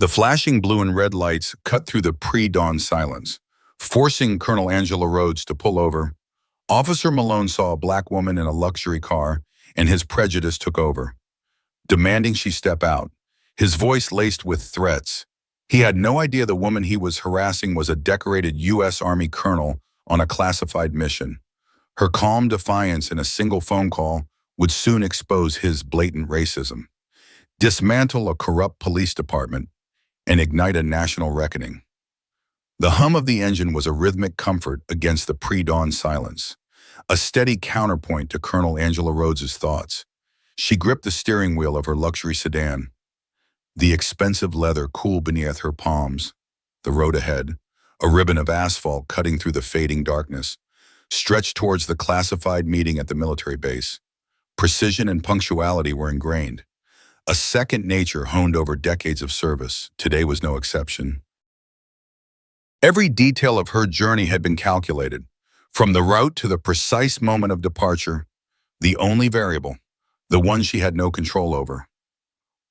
The flashing blue and red lights cut through the pre-dawn silence, forcing Colonel Angela Rhodes to pull over. Officer Malone saw a black woman in a luxury car, and his prejudice took over, demanding she step out, his voice laced with threats. He had no idea the woman he was harassing was a decorated U.S. Army colonel on a classified mission. Her calm defiance in a single phone call would soon expose his blatant racism, dismantle a corrupt police department, and ignite a national reckoning. The hum of the engine was a rhythmic comfort against the pre-dawn silence, a steady counterpoint to Colonel Angela Rhodes's thoughts. She gripped the steering wheel of her luxury sedan, the expensive leather cool beneath her palms. The road ahead, a ribbon of asphalt cutting through the fading darkness, stretched towards the classified meeting at the military base. Precision and punctuality were ingrained. A second nature honed over decades of service. Today was no exception. Every detail of her journey had been calculated, from the route to the precise moment of departure. The only variable, the one she had no control over,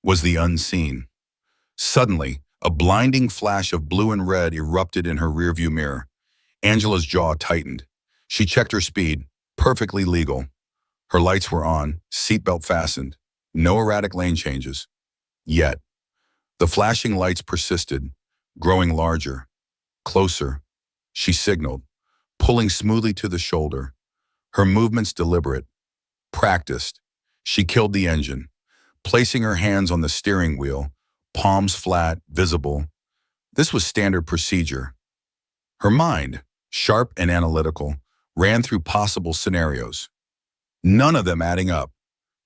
was the unseen. Suddenly, a blinding flash of blue and red erupted in her rearview mirror. Angela's jaw tightened. She checked her speed, perfectly legal. Her lights were on, seatbelt fastened, no erratic lane changes. Yet, the flashing lights persisted, growing larger, closer. She signaled, pulling smoothly to the shoulder. Her movements deliberate, practiced. She killed the engine, placing her hands on the steering wheel, palms flat, visible. This was standard procedure. Her mind, sharp and analytical, ran through possible scenarios, none of them adding up.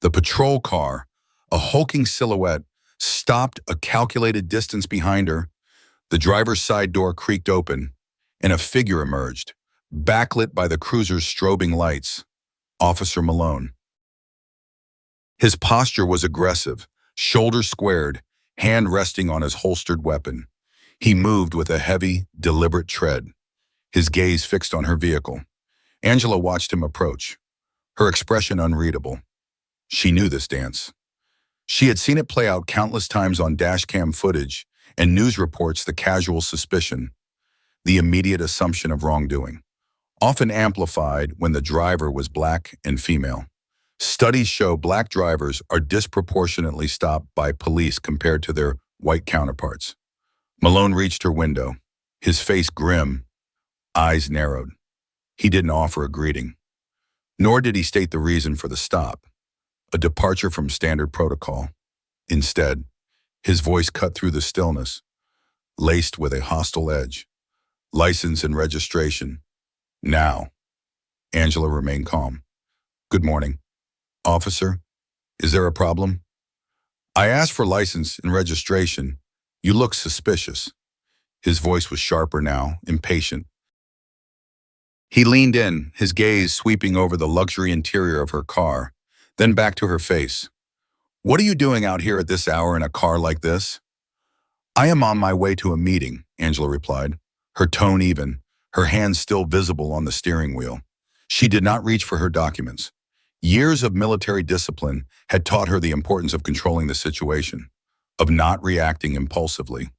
The patrol car, a hulking silhouette, stopped a calculated distance behind her. The driver's side door creaked open, and a figure emerged, backlit by the cruiser's strobing lights. Officer Malone. His posture was aggressive, shoulders squared, hand resting on his holstered weapon. He moved with a heavy, deliberate tread, his gaze fixed on her vehicle. Angela watched him approach, her expression unreadable. She knew this dance. She had seen it play out countless times on dashcam footage and news reports. The casual suspicion, the immediate assumption of wrongdoing, often amplified when the driver was black and female. Studies show black drivers are disproportionately stopped by police compared to their white counterparts. Malone reached her window, his face grim, eyes narrowed. He didn't offer a greeting, nor did he state the reason for the stop, a departure from standard protocol. Instead, his voice cut through the stillness, laced with a hostile edge. License and registration. Now. Angela remained calm. Good morning. Officer, is there a problem? I asked for license and registration. You look suspicious. His voice was sharper now, impatient. He leaned in, his gaze sweeping over the luxury interior of her car, then back to her face. What are you doing out here at this hour in a car like this? I am on my way to a meeting, Angela replied, her tone even, her hands still visible on the steering wheel. She did not reach for her documents. Years of military discipline had taught her the importance of controlling the situation, of not reacting impulsively.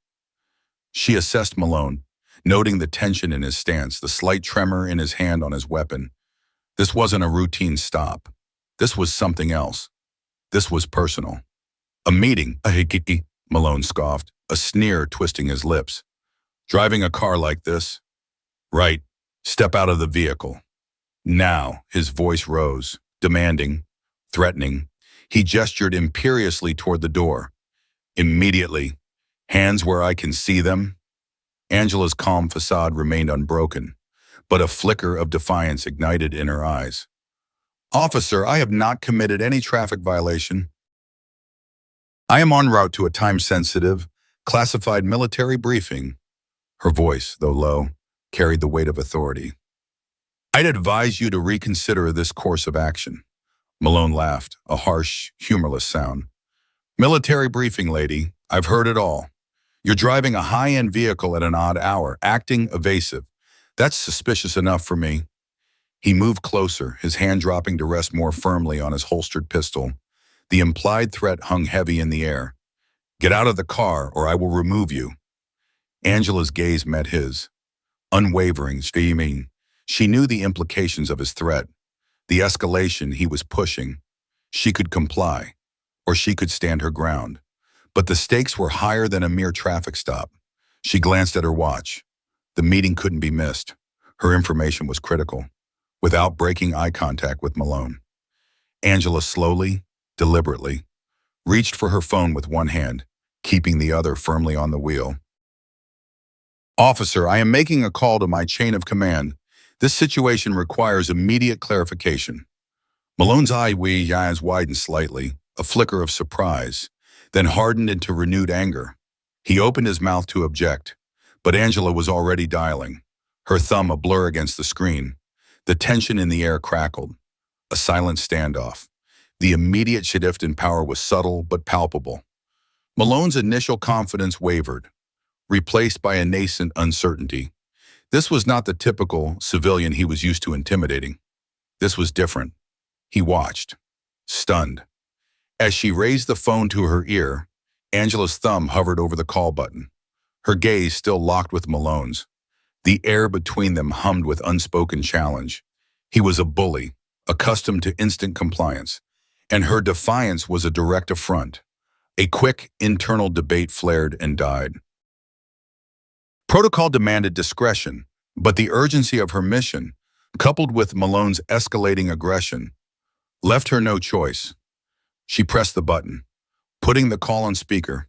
She assessed Malone, noting the tension in his stance, the slight tremor in his hand on his weapon. This wasn't a routine stop. This was something else. This was personal. A meeting, Malone scoffed, a sneer twisting his lips. Driving a car like this? Right. Step out of the vehicle. Now, his voice rose, demanding, threatening. He gestured imperiously toward the door. Immediately. Hands where I can see them. Angela's calm facade remained unbroken, but a flicker of defiance ignited in her eyes. Officer, I have not committed any traffic violation. I am en route to a time-sensitive, classified military briefing. Her voice, though low, carried the weight of authority. I'd advise you to reconsider this course of action. Malone laughed, a harsh, humorless sound. Military briefing, lady. I've heard it all. You're driving a high-end vehicle at an odd hour, acting evasive. That's suspicious enough for me. He moved closer, his hand dropping to rest more firmly on his holstered pistol. The implied threat hung heavy in the air. Get out of the car or I will remove you. Angela's gaze met his, unwavering, steaming. She knew the implications of his threat, the escalation he was pushing. She could comply, or she could stand her ground. But the stakes were higher than a mere traffic stop. She glanced at her watch. The meeting couldn't be missed. Her information was critical. Without breaking eye contact with Malone, Angela slowly, deliberately, reached for her phone with one hand, keeping the other firmly on the wheel. Officer, I am making a call to my chain of command. This situation requires immediate clarification. Malone's eyes widened slightly, a flicker of surprise, then hardened into renewed anger. He opened his mouth to object, but Angela was already dialing, her thumb a blur against the screen. The tension in the air crackled, a silent standoff. The immediate shift in power was subtle but palpable. Malone's initial confidence wavered, replaced by a nascent uncertainty. This was not the typical civilian he was used to intimidating. This was different. He watched, stunned. As she raised the phone to her ear, Angela's thumb hovered over the call button, her gaze still locked with Malone's. The air between them hummed with unspoken challenge. He was a bully, accustomed to instant compliance, and her defiance was a direct affront. A quick, internal debate flared and died. Protocol demanded discretion, but the urgency of her mission, coupled with Malone's escalating aggression, left her no choice. She pressed the button, putting the call on speaker.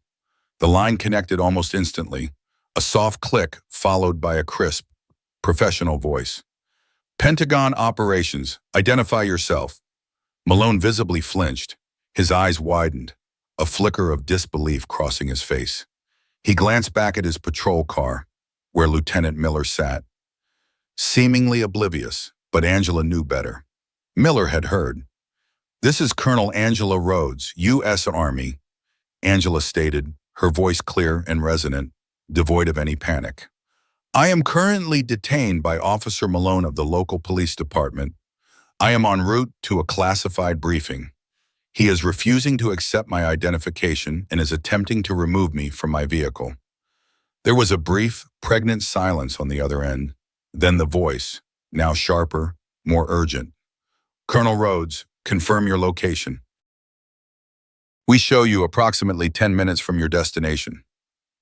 The line connected almost instantly, a soft click followed by a crisp, professional voice. Pentagon Operations, identify yourself. Malone visibly flinched, his eyes widened, a flicker of disbelief crossing his face. He glanced back at his patrol car, where Lieutenant Miller sat. Seemingly oblivious, but Angela knew better. Miller had heard. This is Colonel Angela Rhodes, U.S. Army, Angela stated, her voice clear and resonant, devoid of any panic. I am currently detained by Officer Malone of the local police department. I am en route to a classified briefing. He is refusing to accept my identification and is attempting to remove me from my vehicle. There was a brief, pregnant silence on the other end, then the voice, now sharper, more urgent. Colonel Rhodes, confirm your location. We show you approximately 10 minutes from your destination.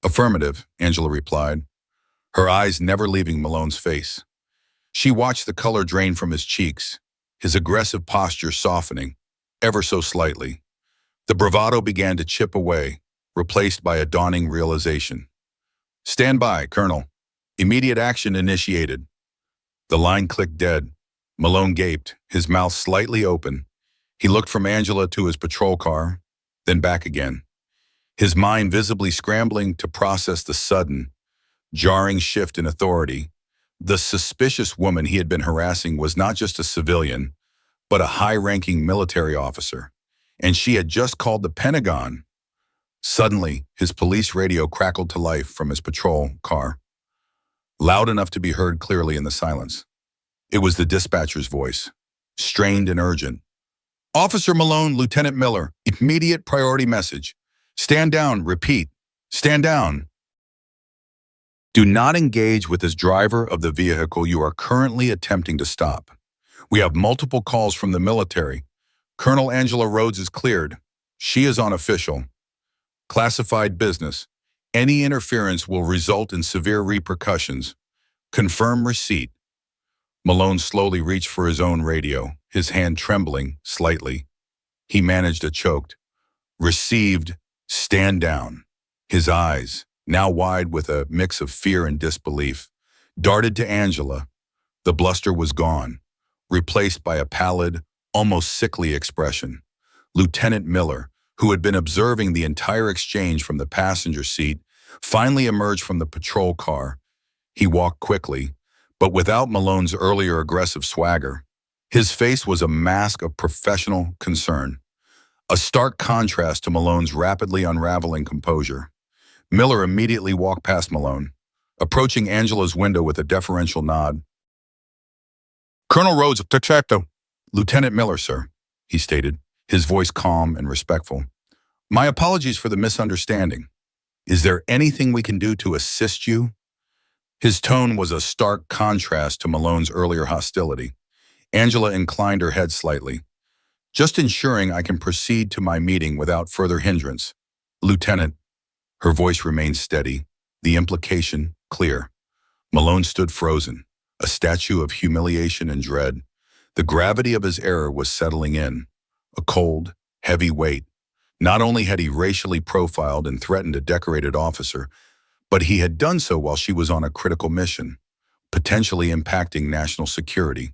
Affirmative, Angela replied, her eyes never leaving Malone's face. She watched the color drain from his cheeks, his aggressive posture softening, ever so slightly. The bravado began to chip away, replaced by a dawning realization. Stand by, Colonel. Immediate action initiated. The line clicked dead. Malone gaped, his mouth slightly open. He looked from Angela to his patrol car, then back again, his mind visibly scrambling to process the sudden, jarring shift in authority. The suspicious woman he had been harassing was not just a civilian, but a high-ranking military officer, and she had just called the Pentagon. Suddenly, his police radio crackled to life from his patrol car, loud enough to be heard clearly in the silence. It was the dispatcher's voice, strained and urgent. Officer Malone, Lieutenant Miller, immediate priority message. Stand down, repeat, stand down. Do not engage with this driver of the vehicle you are currently attempting to stop. We have multiple calls from the military. Colonel Angela Rhodes is cleared. She is on official. Classified business. Any interference will result in severe repercussions. Confirm receipt. Malone slowly reached for his own radio, his hand trembling slightly. He managed a choked. Received. Stand down. His eyes, now wide with a mix of fear and disbelief, darted to Angela. The bluster was gone, replaced by a pallid, almost sickly expression. Lieutenant Miller, who had been observing the entire exchange from the passenger seat, finally emerged from the patrol car. He walked quickly, but without Malone's earlier aggressive swagger. His face was a mask of professional concern, a stark contrast to Malone's rapidly unraveling composure. Miller immediately walked past Malone, approaching Angela's window with a deferential nod. Colonel Rhodes, Detective. Lieutenant Miller, sir, he stated, his voice calm and respectful. My apologies for the misunderstanding. Is there anything we can do to assist you? His tone was a stark contrast to Malone's earlier hostility. Angela inclined her head slightly. Just ensuring I can proceed to my meeting without further hindrance. Lieutenant, her voice remained steady, the implication clear. Malone stood frozen, a statue of humiliation and dread. The gravity of his error was settling in, a cold, heavy weight. Not only had he racially profiled and threatened a decorated officer, but he had done so while she was on a critical mission, potentially impacting national security.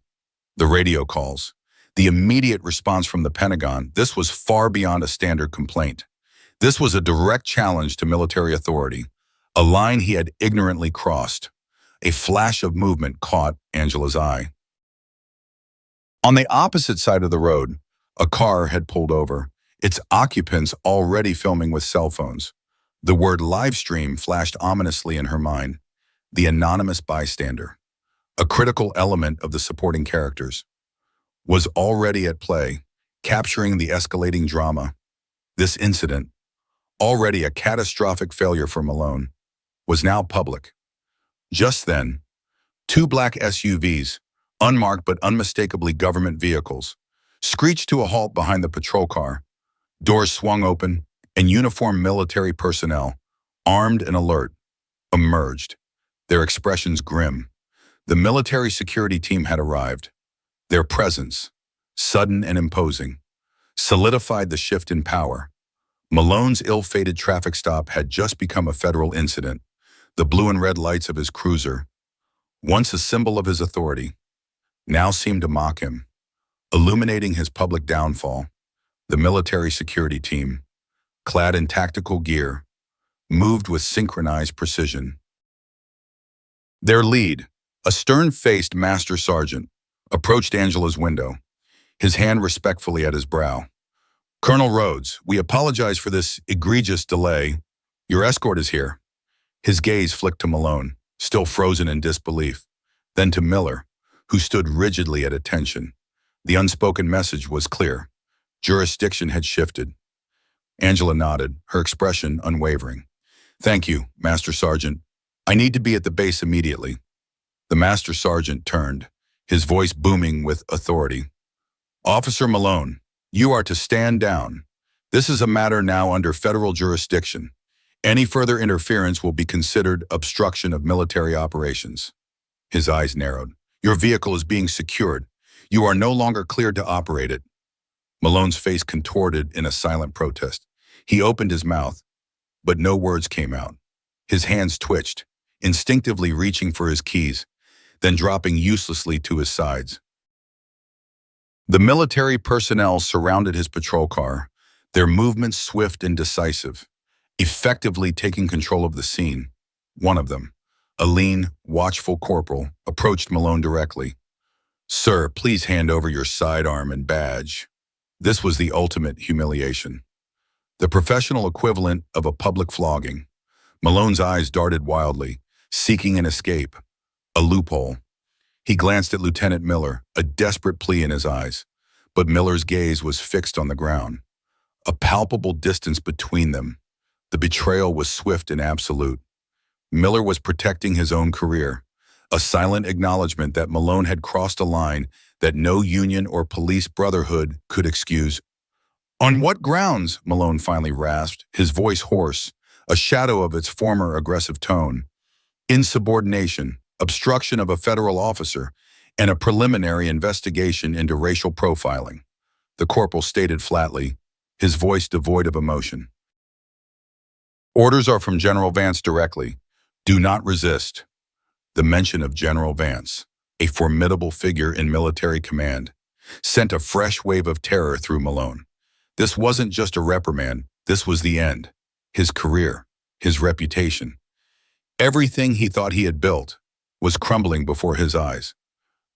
The radio calls, the immediate response from the Pentagon, this was far beyond a standard complaint. This was a direct challenge to military authority, a line he had ignorantly crossed. A flash of movement caught Angela's eye. On the opposite side of the road, a car had pulled over, its occupants already filming with cell phones. The word live stream flashed ominously in her mind. The anonymous bystander, a critical element of the supporting characters, was already at play, capturing the escalating drama. This incident, already a catastrophic failure for Malone, was now public. Just then, two black SUVs, unmarked but unmistakably government vehicles, screeched to a halt behind the patrol car. Doors swung open, and uniformed military personnel, armed and alert, emerged, their expressions grim. The military security team had arrived. Their presence, sudden and imposing, solidified the shift in power. Malone's ill-fated traffic stop had just become a federal incident. The blue and red lights of his cruiser, once a symbol of his authority, now seemed to mock him, illuminating his public downfall. The military security team, clad in tactical gear, moved with synchronized precision. Their lead, a stern-faced master sergeant, approached Angela's window, his hand respectfully at his brow. "Colonel Rhodes, we apologize for this egregious delay. Your escort is here." His gaze flicked to Malone, still frozen in disbelief, then to Miller, who stood rigidly at attention. The unspoken message was clear. Jurisdiction had shifted. Angela nodded, her expression unwavering. "Thank you, Master Sergeant. I need to be at the base immediately." The Master Sergeant turned, his voice booming with authority. "Officer Malone, you are to stand down. This is a matter now under federal jurisdiction. Any further interference will be considered obstruction of military operations." His eyes narrowed. "Your vehicle is being secured. You are no longer cleared to operate it." Malone's face contorted in a silent protest. He opened his mouth, but no words came out. His hands twitched, instinctively reaching for his keys, then dropping uselessly to his sides. The military personnel surrounded his patrol car, their movements swift and decisive, effectively taking control of the scene. One of them, a lean, watchful corporal, approached Malone directly. "Sir, please hand over your sidearm and badge." This was the ultimate humiliation, the professional equivalent of a public flogging. Malone's eyes darted wildly, seeking an escape, a loophole. He glanced at Lieutenant Miller, a desperate plea in his eyes, but Miller's gaze was fixed on the ground. A palpable distance between them. The betrayal was swift and absolute. Miller was protecting his own career, a silent acknowledgement that Malone had crossed a line that no union or police brotherhood could excuse. "On what grounds?" Malone finally rasped, his voice hoarse, a shadow of its former aggressive tone. "Insubordination, obstruction of a federal officer, and a preliminary investigation into racial profiling," the corporal stated flatly, his voice devoid of emotion. "Orders are from General Vance directly. Do not resist." The mention of General Vance, a formidable figure in military command, sent a fresh wave of terror through Malone. This wasn't just a reprimand, this was the end. His career, his reputation. Everything he thought he had built was crumbling before his eyes.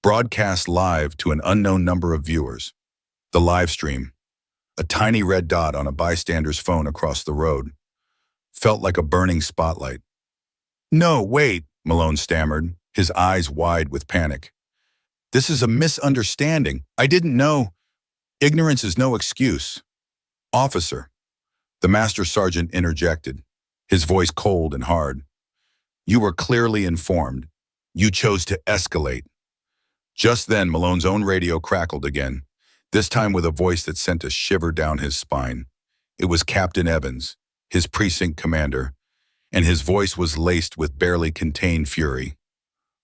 Broadcast live to an unknown number of viewers. The live stream, a tiny red dot on a bystander's phone across the road, felt like a burning spotlight. "No, wait," Malone stammered, his eyes wide with panic. "This is a misunderstanding. I didn't know. Ignorance is no excuse." "Officer." The master sergeant interjected, his voice cold and hard. You were clearly informed. You chose to escalate. Just then, Malone's own radio crackled again, this time with a voice that sent a shiver down his spine. It was Captain Evans, his precinct commander, and his voice was laced with barely contained fury.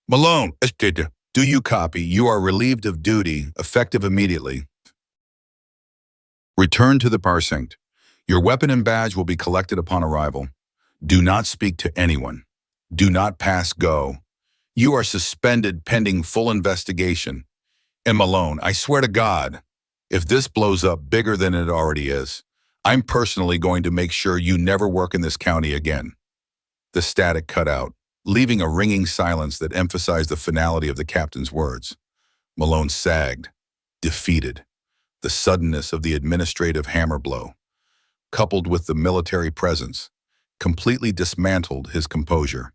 Malone, do you copy? You are relieved of duty, effective immediately. Return to the precinct. Your weapon and badge will be collected upon arrival. Do not speak to anyone. Do not pass go. You are suspended pending full investigation. And Malone, I swear to God, if this blows up bigger than it already is, I'm personally going to make sure you never work in this county again. The static cut out, leaving a ringing silence that emphasized the finality of the captain's words. Malone sagged, defeated. The suddenness of the administrative hammer blow, coupled with the military presence, completely dismantled his composure.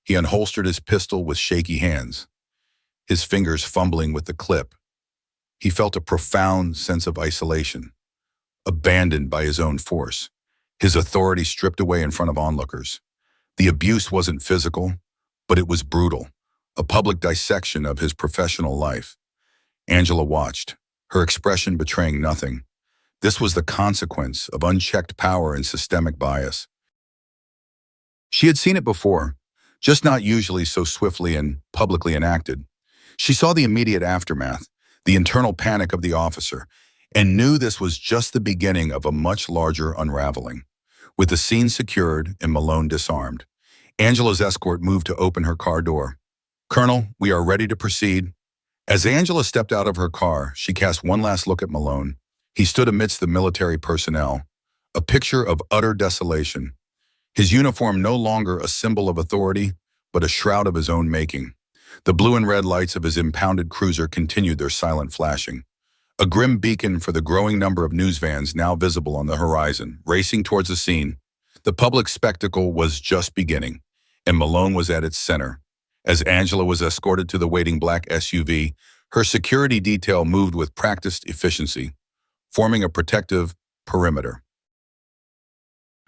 He unholstered his pistol with shaky hands, his fingers fumbling with the clip. He felt a profound sense of isolation, abandoned by his own force, his authority stripped away in front of onlookers. The abuse wasn't physical, but it was brutal, a public dissection of his professional life. Angela watched, her expression betraying nothing. This was the consequence of unchecked power and systemic bias. She had seen it before, just not usually so swiftly and publicly enacted. She saw the immediate aftermath, the internal panic of the officer, and knew this was just the beginning of a much larger unraveling. With the scene secured and Malone disarmed, Angela's escort moved to open her car door. Colonel, we are ready to proceed. As Angela stepped out of her car, she cast one last look at Malone. He stood amidst the military personnel, a picture of utter desolation. His uniform no longer a symbol of authority, but a shroud of his own making. The blue and red lights of his impounded cruiser continued their silent flashing, a grim beacon for the growing number of news vans now visible on the horizon, racing towards the scene. The public spectacle was just beginning, and Malone was at its center. As Angela was escorted to the waiting black SUV, her security detail moved with practiced efficiency, forming a protective perimeter.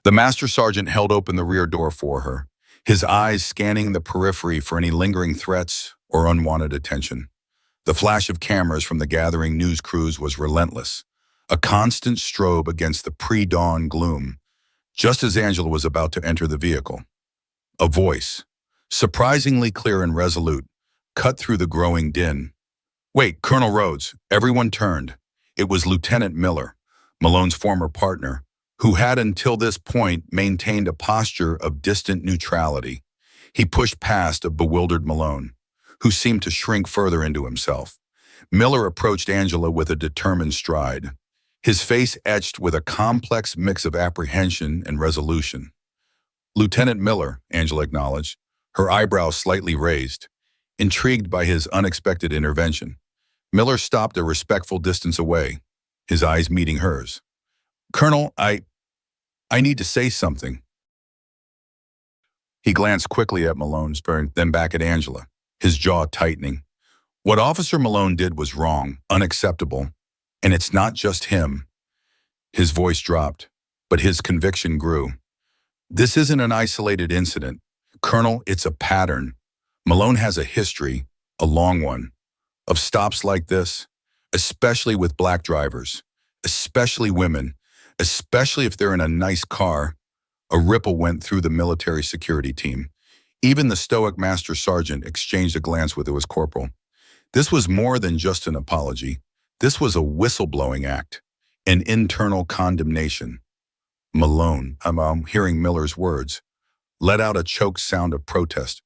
The master sergeant held open the rear door for her, his eyes scanning the periphery for any lingering threats or unwanted attention. The flash of cameras from the gathering news crews was relentless, a constant strobe against the pre-dawn gloom, just as Angela was about to enter the vehicle. A voice, surprisingly clear and resolute, cut through the growing din. Wait, Colonel Rhodes, everyone turned. It was Lieutenant Miller, Malone's former partner, who had until this point maintained a posture of distant neutrality. He pushed past a bewildered Malone, who seemed to shrink further into himself. Miller approached Angela with a determined stride, his face etched with a complex mix of apprehension and resolution. Lieutenant Miller, Angela acknowledged, her eyebrows slightly raised, intrigued by his unexpected intervention. Miller stopped a respectful distance away, his eyes meeting hers. Colonel, I need to say something. He glanced quickly at Malone, then back at Angela, his jaw tightening. What Officer Malone did was wrong, unacceptable, and it's not just him. His voice dropped, but his conviction grew. This isn't an isolated incident. Colonel, it's a pattern. Malone has a history, a long one, of stops like this, especially with black drivers, especially women, especially if they're in a nice car. A ripple went through the military security team. Even the stoic master sergeant exchanged a glance with his corporal. This was more than just an apology. This was a whistleblowing act, an internal condemnation. Malone, I'm hearing Miller's words, let out a choked sound of protest.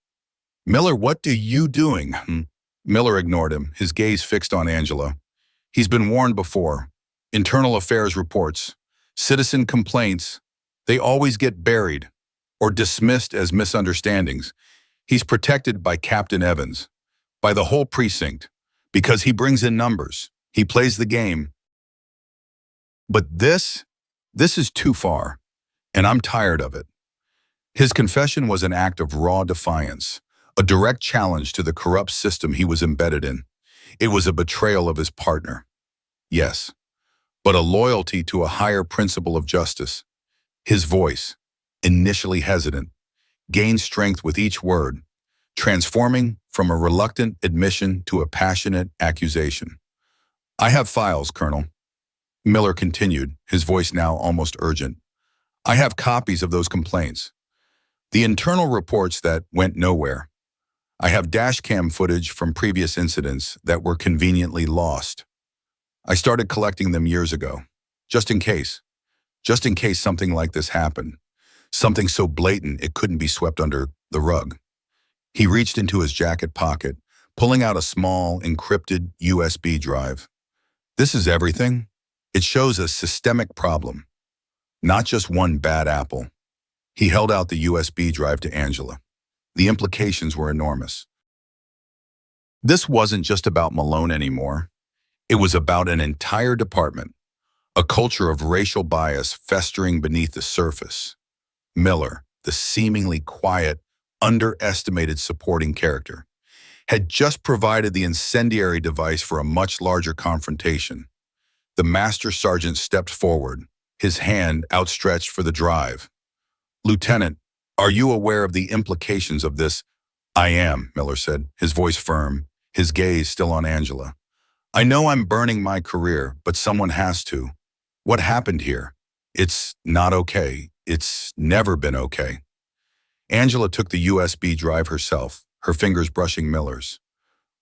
Miller, what are you doing? Miller ignored him, his gaze fixed on Angela. He's been warned before. Internal affairs reports, citizen complaints, they always get buried or dismissed as misunderstandings. He's protected by Captain Evans, by the whole precinct, because he brings in numbers. He plays the game. But this is too far, and I'm tired of it. His confession was an act of raw defiance, a direct challenge to the corrupt system he was embedded in. It was a betrayal of his partner. Yes, but a loyalty to a higher principle of justice. His voice, initially hesitant, gained strength with each word, transforming from a reluctant admission to a passionate accusation. "I have files, Colonel," Miller continued, his voice now almost urgent. "I have copies of those complaints. The internal reports that went nowhere. I have dash cam footage from previous incidents that were conveniently lost. I started collecting them years ago, just in case. Just in case something like this happened. Something so blatant it couldn't be swept under the rug." He reached into his jacket pocket, pulling out a small, encrypted USB drive. "This is everything. It shows a systemic problem, not just one bad apple." He held out the USB drive to Angela. The implications were enormous. This wasn't just about Malone anymore. It was about an entire department, a culture of racial bias festering beneath the surface. Miller, the seemingly quiet, underestimated supporting character, had just provided the incendiary device for a much larger confrontation. The master sergeant stepped forward, his hand outstretched for the drive. "Lieutenant, are you aware of the implications of this?" "I am," Miller said, his voice firm, his gaze still on Angela. "I know I'm burning my career, but someone has to. What happened here? It's not okay. It's never been okay." Angela took the USB drive herself, her fingers brushing Miller's.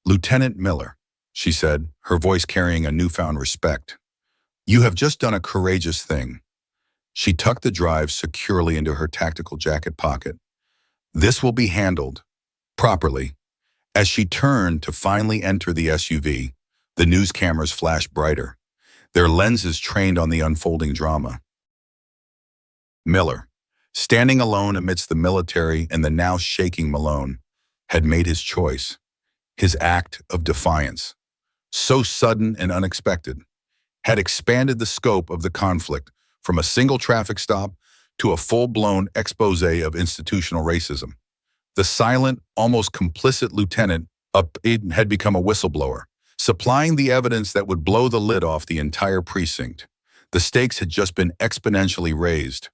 "Lieutenant Miller," she said, her voice carrying a newfound respect, "you have just done a courageous thing." She tucked the drive securely into her tactical jacket pocket. "This will be handled properly." As she turned to finally enter the SUV, the news cameras flashed brighter, their lenses trained on the unfolding drama. Miller, standing alone amidst the military and the now shaking Malone, had made his choice, his act of defiance, so sudden and unexpected, had expanded the scope of the conflict from a single traffic stop to a full-blown expose of institutional racism. The silent, almost complicit lieutenant had become a whistleblower, supplying the evidence that would blow the lid off the entire precinct. The stakes had just been exponentially raised.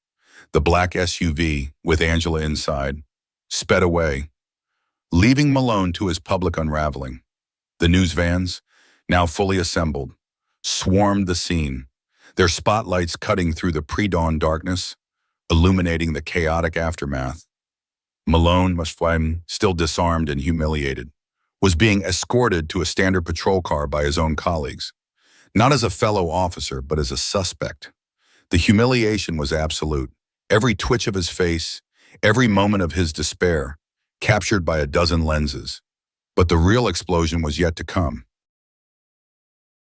The black SUV, with Angela inside, sped away, leaving Malone to his public unraveling. The news vans, now fully assembled, swarmed the scene, their spotlights cutting through the pre-dawn darkness, illuminating the chaotic aftermath. Malone, still disarmed and humiliated, was being escorted to a standard patrol car by his own colleagues, not as a fellow officer, but as a suspect. The humiliation was absolute. Every twitch of his face, every moment of his despair, captured by a dozen lenses. But the real explosion was yet to come.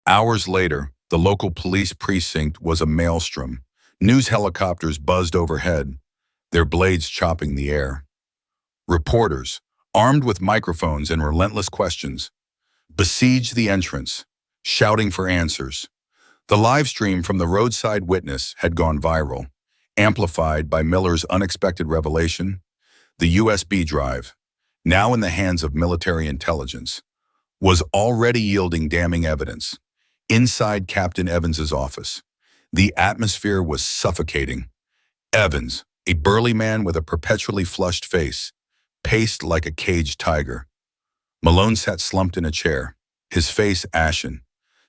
Hours later, the local police precinct was a maelstrom. News helicopters buzzed overhead, their blades chopping the air. Reporters, armed with microphones and relentless questions, besieged the entrance, shouting for answers. The live stream from the roadside witness had gone viral, amplified by Miller's unexpected revelation. The USB drive, now in the hands of military intelligence, was already yielding damning evidence. Inside Captain Evans's office, the atmosphere was suffocating. Evans, a burly man with a perpetually flushed face, paced like a caged tiger. Malone sat slumped in a chair, his face ashen,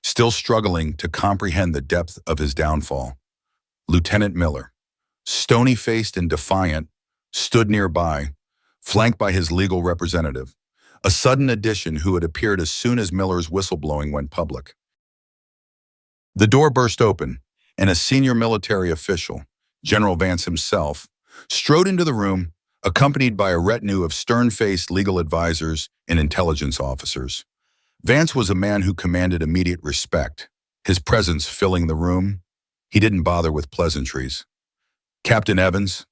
still struggling to comprehend the depth of his downfall. Lieutenant Miller, stony-faced and defiant, stood nearby, flanked by his legal representative, a sudden addition who had appeared as soon as Miller's whistleblowing went public. The door burst open, and a senior military official, General Vance himself, strode into the room, accompanied by a retinue of stern-faced legal advisors and intelligence officers. Vance was a man who commanded immediate respect, his presence filling the room. He didn't bother with pleasantries. "Captain Evans,"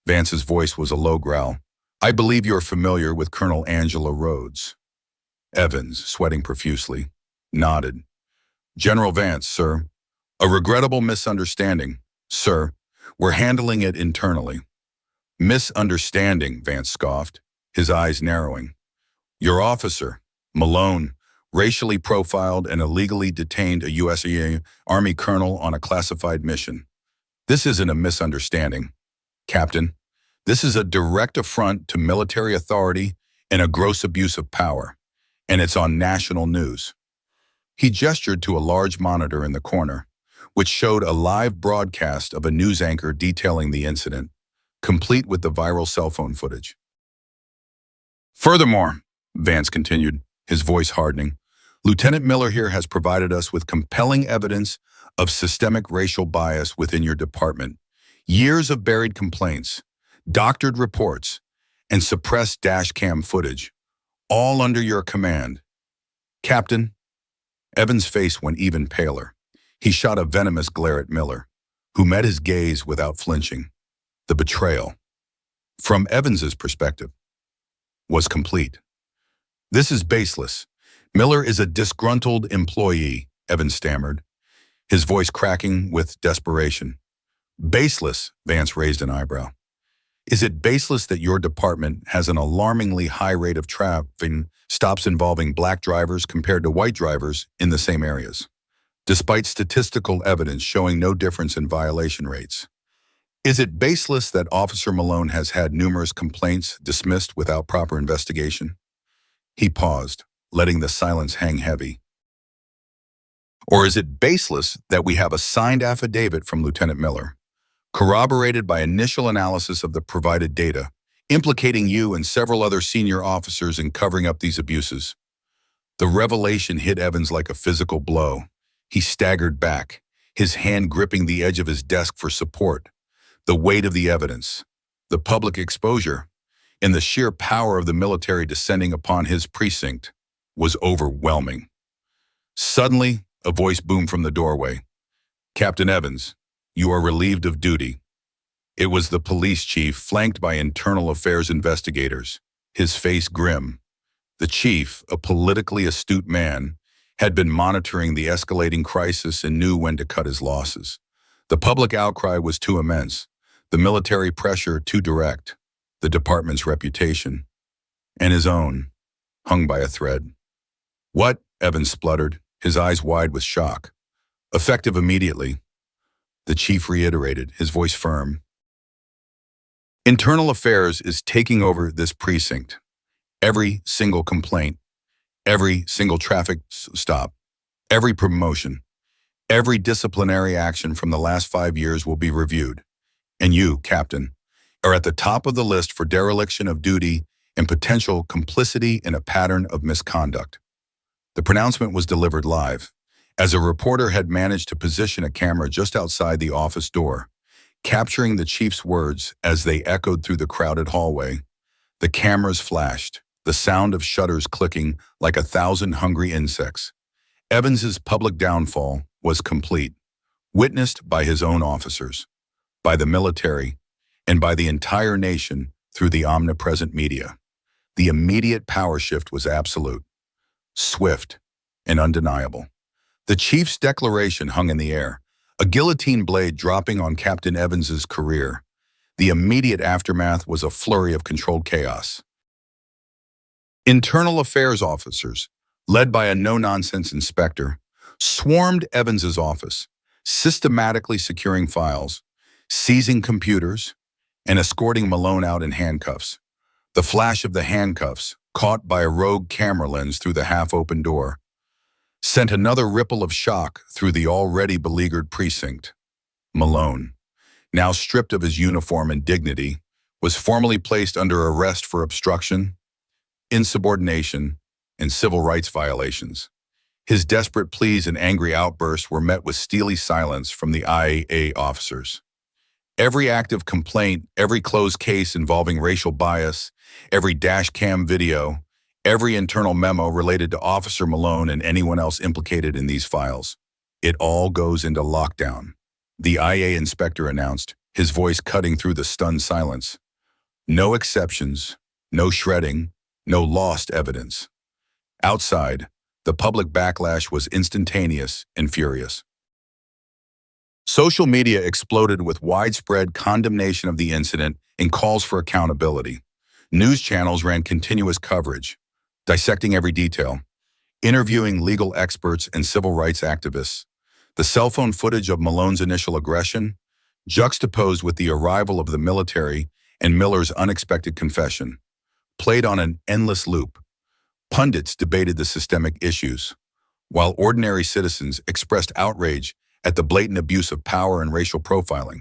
Vance's voice was a low growl, "I believe you're familiar with Colonel Angela Rhodes." Evans, sweating profusely, nodded. "General Vance, sir. A regrettable misunderstanding, sir. We're handling it internally." "Misunderstanding," Vance scoffed, his eyes narrowing. "Your officer, Malone, racially profiled and illegally detained a U.S. Army colonel on a classified mission. This isn't a misunderstanding. Captain, this is a direct affront to military authority and a gross abuse of power, and it's on national news." He gestured to a large monitor in the corner, which showed a live broadcast of a news anchor detailing the incident, complete with the viral cell phone footage. "Furthermore," Vance continued, his voice hardening, "Lieutenant Miller here has provided us with compelling evidence of systemic racial bias within your department. Years of buried complaints, doctored reports, and suppressed dash cam footage, all under your command. Captain." Evans' face went even paler. He shot a venomous glare at Miller, who met his gaze without flinching. The betrayal, from Evans's perspective, was complete. "This is baseless. Miller is a disgruntled employee," Evans stammered, his voice cracking with desperation. "Baseless," Vance raised an eyebrow. "Is it baseless that your department has an alarmingly high rate of traffic stops involving black drivers compared to white drivers in the same areas, despite statistical evidence showing no difference in violation rates? Is it baseless that Officer Malone has had numerous complaints dismissed without proper investigation?" He paused, letting the silence hang heavy. "Or is it baseless that we have a signed affidavit from Lieutenant Miller, corroborated by initial analysis of the provided data, implicating you and several other senior officers in covering up these abuses?" The revelation hit Evans like a physical blow. He staggered back, his hand gripping the edge of his desk for support. The weight of the evidence, the public exposure, and the sheer power of the military descending upon his precinct was overwhelming. Suddenly, a voice boomed from the doorway. "Captain Evans, you are relieved of duty." It was the police chief, flanked by internal affairs investigators, his face grim. The chief, a politically astute man, had been monitoring the escalating crisis and knew when to cut his losses. The public outcry was too immense, the military pressure too direct, the department's reputation, and his own, hung by a thread. "What?" Evans spluttered, his eyes wide with shock. "Effective immediately," the chief reiterated, his voice firm. "Internal affairs is taking over this precinct. Every single complaint, every single traffic stop, every promotion, every disciplinary action from the last 5 years will be reviewed. And you, Captain, are at the top of the list for dereliction of duty and potential complicity in a pattern of misconduct." The pronouncement was delivered live, as a reporter had managed to position a camera just outside the office door, capturing the chief's words as they echoed through the crowded hallway. The cameras flashed, the sound of shutters clicking like 1,000 hungry insects. Evans's public downfall was complete, witnessed by his own officers, by the military, and by the entire nation through the omnipresent media. The immediate power shift was absolute, swift, and undeniable. The chief's declaration hung in the air, a guillotine blade dropping on Captain Evans's career. The immediate aftermath was a flurry of controlled chaos. Internal affairs officers, led by a no-nonsense inspector, swarmed Evans's office, systematically securing files, seizing computers, and escorting Malone out in handcuffs. The flash of the handcuffs, caught by a rogue camera lens through the half-open door, sent another ripple of shock through the already beleaguered precinct. Malone, now stripped of his uniform and dignity, was formally placed under arrest for obstruction, insubordination, and civil rights violations. His desperate pleas and angry outbursts were met with steely silence from the IAA officers. Every active complaint, every closed case involving racial bias, every dash cam video, every internal memo related to Officer Malone and anyone else implicated in these files, it all goes into lockdown, the IA inspector announced, his voice cutting through the stunned silence. No exceptions, no shredding, no lost evidence. Outside, the public backlash was instantaneous and furious. Social media exploded with widespread condemnation of the incident and calls for accountability. News channels ran continuous coverage, dissecting every detail, interviewing legal experts and civil rights activists. The cell phone footage of Malone's initial aggression, juxtaposed with the arrival of the military and Miller's unexpected confession, played on an endless loop. Pundits debated the systemic issues, while ordinary citizens expressed outrage at the blatant abuse of power and racial profiling.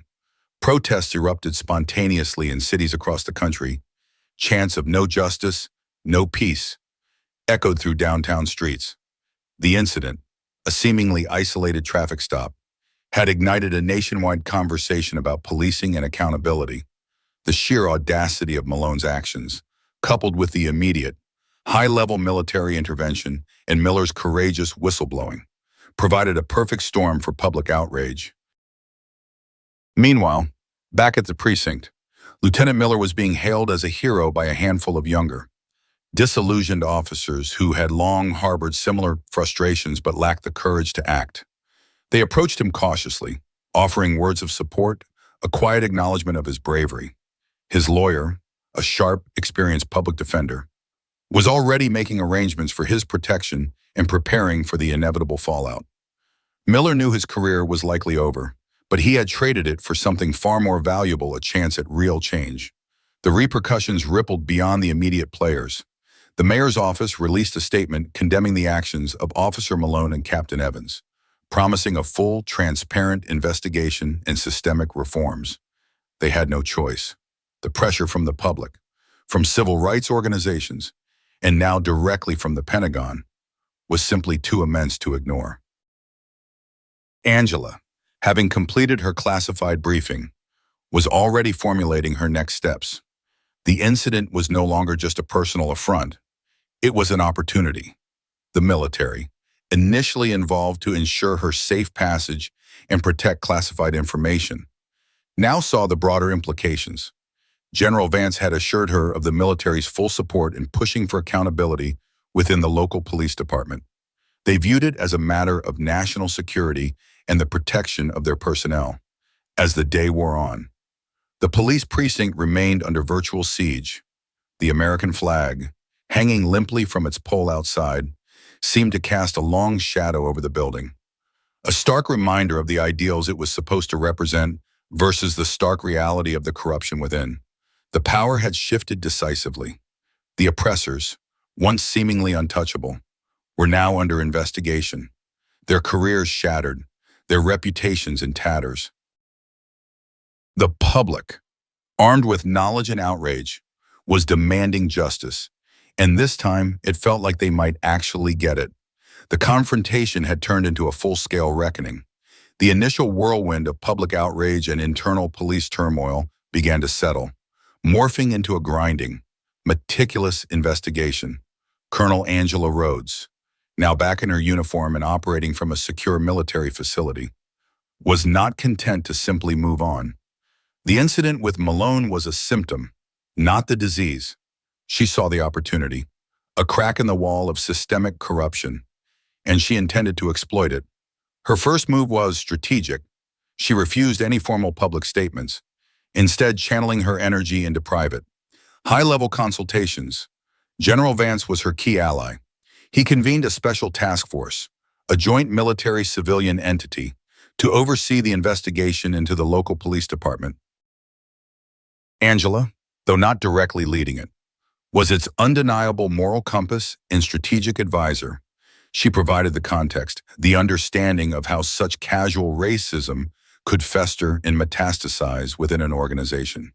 Protests erupted spontaneously in cities across the country. Chants of "no justice, no peace" echoed through downtown streets. The incident, a seemingly isolated traffic stop, had ignited a nationwide conversation about policing and accountability. The sheer audacity of Malone's actions, coupled with the immediate, high-level military intervention and Miller's courageous whistleblowing, provided a perfect storm for public outrage. Meanwhile, back at the precinct, Lieutenant Miller was being hailed as a hero by a handful of younger, disillusioned officers who had long harbored similar frustrations but lacked the courage to act. They approached him cautiously, offering words of support, a quiet acknowledgement of his bravery. His lawyer, a sharp, experienced public defender, was already making arrangements for his protection and preparing for the inevitable fallout. Miller knew his career was likely over, but he had traded it for something far more valuable, a chance at real change. The repercussions rippled beyond the immediate players. The mayor's office released a statement condemning the actions of Officer Malone and Captain Evans, promising a full, transparent investigation and systemic reforms. They had no choice. The pressure from the public, from civil rights organizations, and now directly from the Pentagon, was simply too immense to ignore. Angela, having completed her classified briefing, was already formulating her next steps. The incident was no longer just a personal affront. It was an opportunity. The military, initially involved to ensure her safe passage and protect classified information, now saw the broader implications. General Vance had assured her of the military's full support in pushing for accountability within the local police department. They viewed it as a matter of national security and the protection of their personnel. As the day wore on, the police precinct remained under virtual siege. The American flag, hanging limply from its pole outside, seemed to cast a long shadow over the building, a stark reminder of the ideals it was supposed to represent versus the stark reality of the corruption within. The power had shifted decisively. The oppressors, once seemingly untouchable, were now under investigation, their careers shattered, their reputations in tatters. The public, armed with knowledge and outrage, was demanding justice, and this time it felt like they might actually get it. The confrontation had turned into a full-scale reckoning. The initial whirlwind of public outrage and internal police turmoil began to settle, morphing into a grinding, meticulous investigation. Colonel Angela Rhodes, now back in her uniform and operating from a secure military facility, was not content to simply move on. The incident with Malone was a symptom, not the disease. She saw the opportunity, a crack in the wall of systemic corruption, and she intended to exploit it. Her first move was strategic. She refused any formal public statements, instead channeling her energy into private, high-level consultations. General Vance was her key ally. He convened a special task force, a joint military-civilian entity, to oversee the investigation into the local police department. Angela, though not directly leading it, was its undeniable moral compass and strategic advisor. She provided the context, the understanding of how such casual racism could fester and metastasize within an organization.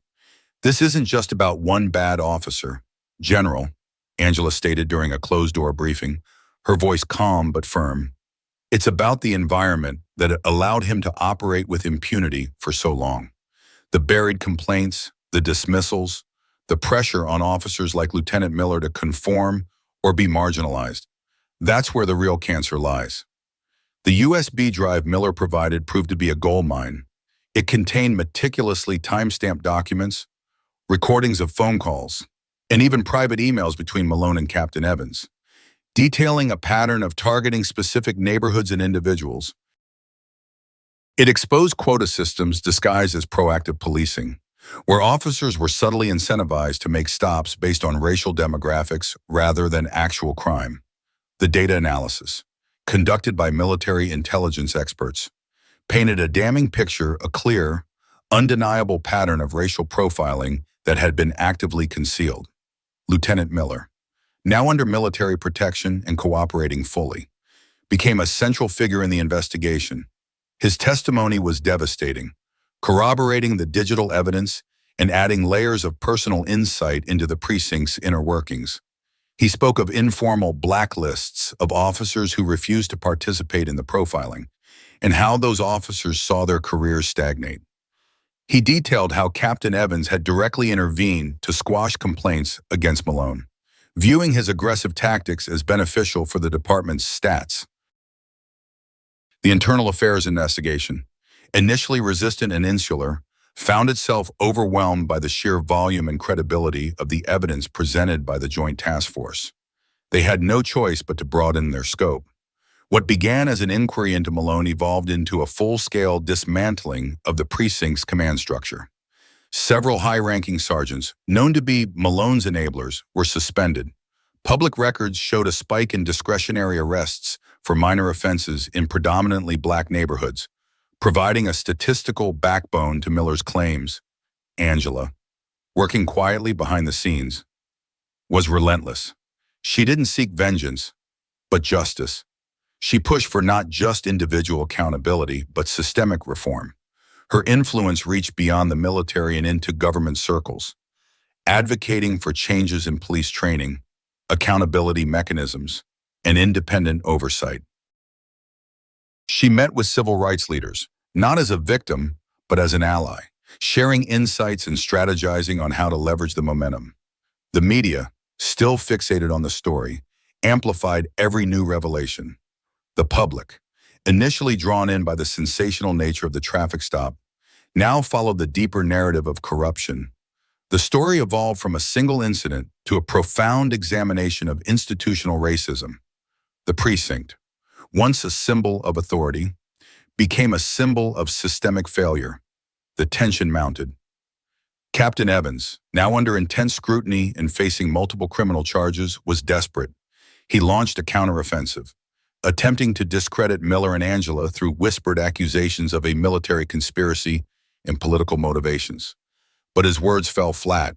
"This isn't just about one bad officer, General," Angela stated during a closed-door briefing, her voice calm but firm. "It's about the environment that allowed him to operate with impunity for so long. The buried complaints, the dismissals, the pressure on officers like Lieutenant Miller to conform or be marginalized. That's where the real cancer lies." The USB drive Miller provided proved to be a goldmine. It contained meticulously time-stamped documents, recordings of phone calls, and even private emails between Malone and Captain Evans, detailing a pattern of targeting specific neighborhoods and individuals. It exposed quota systems disguised as proactive policing, where officers were subtly incentivized to make stops based on racial demographics rather than actual crime. The data analysis, conducted by military intelligence experts, painted a damning picture, a clear, undeniable pattern of racial profiling that had been actively concealed. Lieutenant Miller, now under military protection and cooperating fully, became a central figure in the investigation. His testimony was devastating, corroborating the digital evidence and adding layers of personal insight into the precinct's inner workings. He spoke of informal blacklists of officers who refused to participate in the profiling, and how those officers saw their careers stagnate. He detailed how Captain Evans had directly intervened to squash complaints against Malone, viewing his aggressive tactics as beneficial for the department's stats. The internal affairs investigation, initially resistant and insular, found itself overwhelmed by the sheer volume and credibility of the evidence presented by the Joint Task Force. They had no choice but to broaden their scope. What began as an inquiry into Malone evolved into a full-scale dismantling of the precinct's command structure. Several high-ranking sergeants, known to be Malone's enablers, were suspended. Public records showed a spike in discretionary arrests for minor offenses in predominantly black neighborhoods, providing a statistical backbone to Miller's claims. Angela, working quietly behind the scenes, was relentless. She didn't seek vengeance, but justice. She pushed for not just individual accountability, but systemic reform. Her influence reached beyond the military and into government circles, advocating for changes in police training, accountability mechanisms, and independent oversight. She met with civil rights leaders, not as a victim, but as an ally, sharing insights and strategizing on how to leverage the momentum. The media, still fixated on the story, amplified every new revelation. The public, initially drawn in by the sensational nature of the traffic stop, now followed the deeper narrative of corruption. The story evolved from a single incident to a profound examination of institutional racism. The precinct, once a symbol of authority, became a symbol of systemic failure. The tension mounted. Captain Evans, now under intense scrutiny and facing multiple criminal charges, was desperate. He launched a counteroffensive, attempting to discredit Miller and Angela through whispered accusations of a military conspiracy and political motivations. But his words fell flat.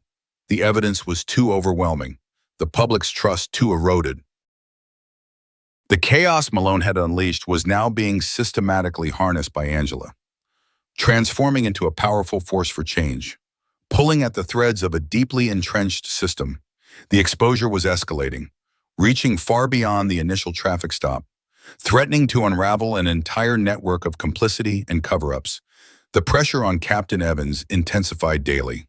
The evidence was too overwhelming, the public's trust too eroded. The chaos Malone had unleashed was now being systematically harnessed by Angela, transforming into a powerful force for change, pulling at the threads of a deeply entrenched system. The exposure was escalating, reaching far beyond the initial traffic stop, threatening to unravel an entire network of complicity and cover-ups. The pressure on Captain Evans intensified daily.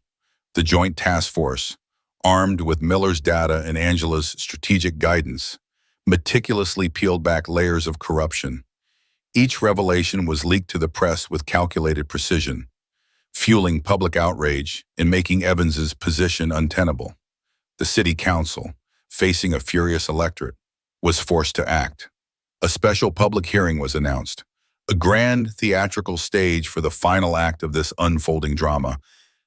The Joint Task Force, armed with Miller's data and Angela's strategic guidance, meticulously peeled back layers of corruption. Each revelation was leaked to the press with calculated precision, fueling public outrage and making Evans's position untenable. The city council, facing a furious electorate, was forced to act. A special public hearing was announced, a grand theatrical stage for the final act of this unfolding drama.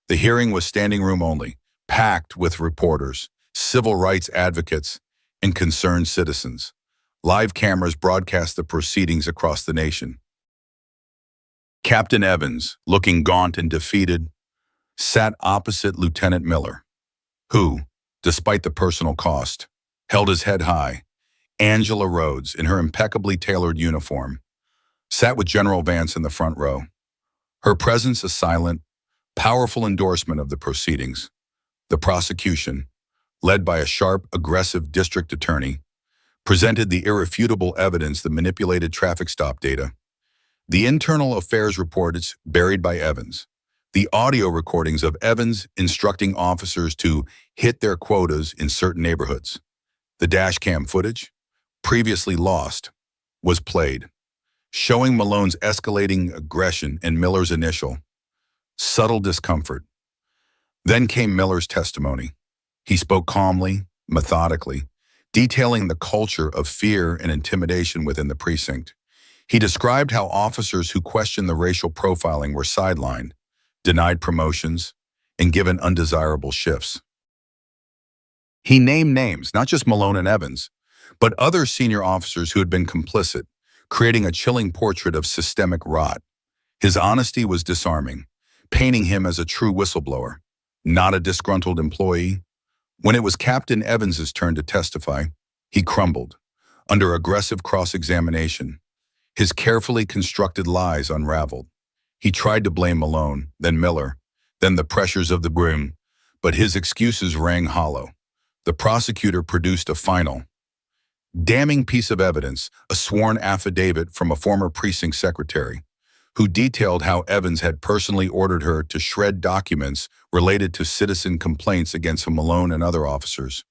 The hearing was standing room only, packed with reporters, civil rights advocates, and concerned citizens. Live cameras broadcast the proceedings across the nation. Captain Evans, looking gaunt and defeated, sat opposite Lieutenant Miller, who, despite the personal cost, held his head high. Angela Rhodes, in her impeccably tailored uniform, sat with General Vance in the front row. Her presence a silent, powerful endorsement of the proceedings. The prosecution, led by a sharp, aggressive district attorney, presented the irrefutable evidence that manipulated traffic stop data. The internal affairs reports buried by Evans, the audio recordings of Evans instructing officers to hit their quotas in certain neighborhoods. The dashcam footage, previously lost, was played, showing Malone's escalating aggression and Miller's initial, subtle discomfort. Then came Miller's testimony. He spoke calmly, methodically, detailing the culture of fear and intimidation within the precinct. He described how officers who questioned the racial profiling were sidelined, denied promotions, and given undesirable shifts. He named names, not just Malone and Evans, but other senior officers who had been complicit, creating a chilling portrait of systemic rot. His honesty was disarming, painting him as a true whistleblower, not a disgruntled employee. When it was Captain Evans's turn to testify, he crumbled under aggressive cross-examination. His carefully constructed lies unraveled. He tried to blame Malone, then Miller, then the pressures of the room, but his excuses rang hollow. The prosecutor produced a final, damning piece of evidence, a sworn affidavit from a former precinct secretary, who detailed how Evans had personally ordered her to shred documents related to citizen complaints against Malone and other officers.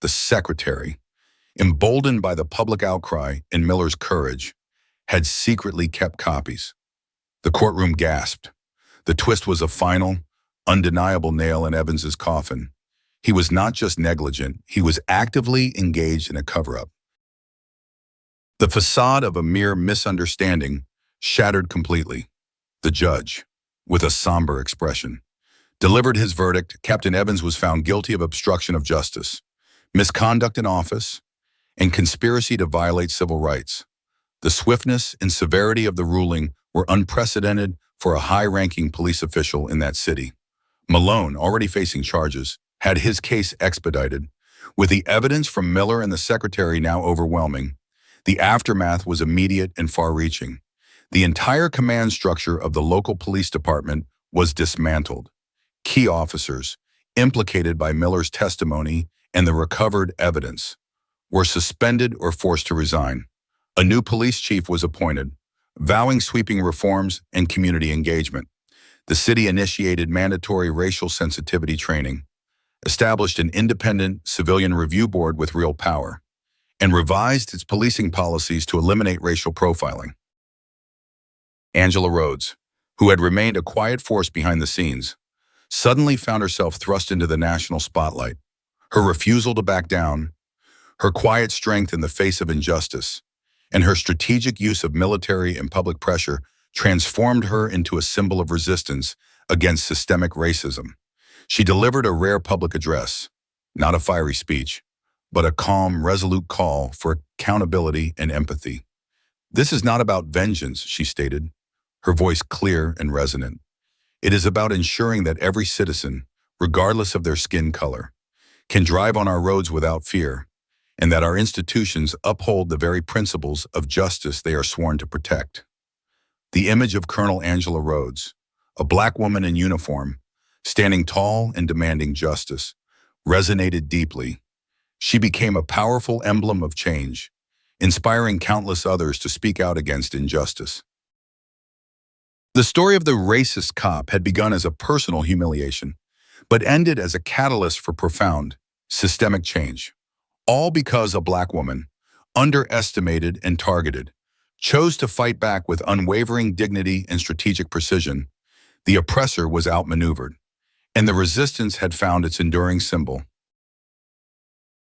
The secretary, emboldened by the public outcry and Miller's courage, had secretly kept copies. The courtroom gasped. The twist was a final, undeniable nail in Evans's coffin. He was not just negligent, he was actively engaged in a cover-up. The facade of a mere misunderstanding shattered completely. The judge, with a somber expression, delivered his verdict. Captain Evans was found guilty of obstruction of justice, misconduct in office, and conspiracy to violate civil rights. The swiftness and severity of the ruling were unprecedented for a high-ranking police official in that city. Malone, already facing charges, had his case expedited. With the evidence from Miller and the secretary now overwhelming, the aftermath was immediate and far-reaching. The entire command structure of the local police department was dismantled. Key officers, implicated by Miller's testimony and the recovered evidence, were suspended or forced to resign. A new police chief was appointed, vowing sweeping reforms and community engagement. The city initiated mandatory racial sensitivity training, established an independent civilian review board with real power, and revised its policing policies to eliminate racial profiling. Angela Rhodes, who had remained a quiet force behind the scenes, suddenly found herself thrust into the national spotlight. Her refusal to back down, her quiet strength in the face of injustice, and her strategic use of military and public pressure transformed her into a symbol of resistance against systemic racism. She delivered a rare public address, not a fiery speech, but a calm, resolute call for accountability and empathy. "This is not about vengeance," she stated, her voice clear and resonant. "It is about ensuring that every citizen, regardless of their skin color, can drive on our roads without fear, and that our institutions uphold the very principles of justice they are sworn to protect." The image of Colonel Angela Rhodes, a black woman in uniform, standing tall and demanding justice, resonated deeply. She became a powerful emblem of change, inspiring countless others to speak out against injustice. The story of the racist cop had begun as a personal humiliation, but ended as a catalyst for profound, systemic change. All because a black woman, underestimated and targeted, chose to fight back with unwavering dignity and strategic precision. The oppressor was outmaneuvered, and the resistance had found its enduring symbol.